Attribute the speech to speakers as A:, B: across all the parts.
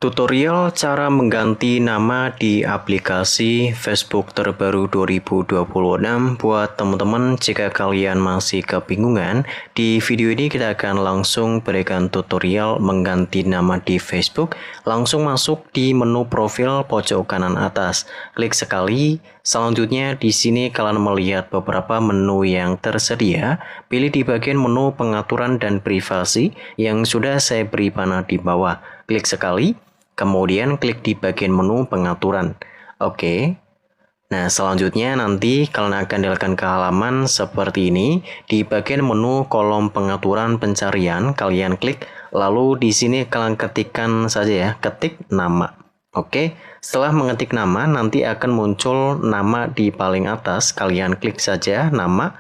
A: Tutorial cara mengganti nama di aplikasi Facebook terbaru 2026 buat teman-teman. Jika kalian masih kebingungan, di video ini kita akan langsung berikan tutorial mengganti nama di Facebook. Langsung masuk di menu profil pojok kanan atas, klik sekali. Selanjutnya di sini kalian melihat beberapa menu yang tersedia. Pilih di bagian menu pengaturan dan privasi yang sudah saya beri panah di bawah. Klik sekali. Kemudian klik di bagian menu pengaturan. Oke. Nah, selanjutnya nanti kalian akan dialihkan ke halaman seperti ini. Di bagian menu kolom pengaturan pencarian, kalian klik. Lalu di sini kalian ketikkan saja ya, ketik nama. Oke. Setelah mengetik nama, nanti akan muncul nama di paling atas. Kalian klik saja nama.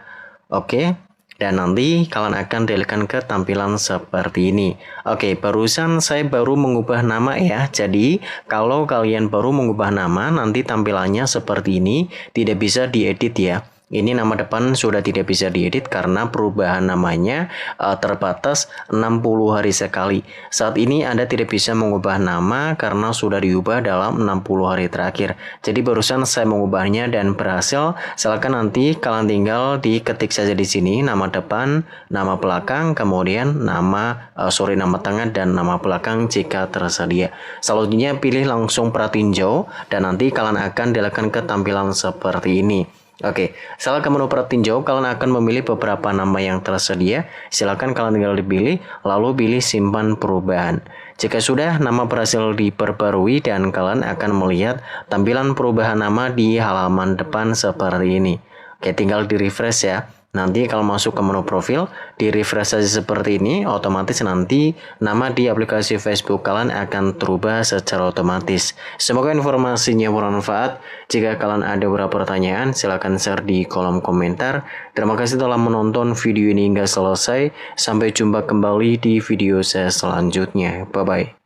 A: Oke. Dan nanti kalian akan dialihkan ke tampilan seperti ini. Oke, barusan saya baru mengubah nama ya. Jadi, kalau kalian baru mengubah nama, nanti tampilannya seperti ini. Tidak bisa diedit ya. Ini nama depan sudah tidak bisa diedit karena perubahan namanya terbatas 60 hari sekali. Saat ini Anda tidak bisa mengubah nama karena sudah diubah dalam 60 hari terakhir. Jadi barusan saya mengubahnya dan berhasil. Silakan nanti kalian tinggal diketik saja di sini nama depan, nama belakang, kemudian nama tengah dan nama belakang jika tersedia. Selanjutnya pilih langsung pratinjau dan nanti kalian akan dialihkan ke tampilan seperti ini. Oke, setelah ke menu pratinjau, kalian akan memilih beberapa nama yang tersedia. Silakan kalian tinggal dipilih, lalu pilih simpan perubahan. Jika sudah, nama berhasil diperbarui dan kalian akan melihat tampilan perubahan nama di halaman depan seperti ini. Oke, tinggal di refresh ya. Nanti kalau masuk ke menu profil, di refresh saja seperti ini, otomatis nanti nama di aplikasi Facebook kalian akan terubah secara otomatis. Semoga informasinya bermanfaat. Jika kalian ada beberapa pertanyaan, silahkan share di kolom komentar. Terima kasih telah menonton video ini hingga selesai. Sampai jumpa kembali di video saya selanjutnya. Bye-bye.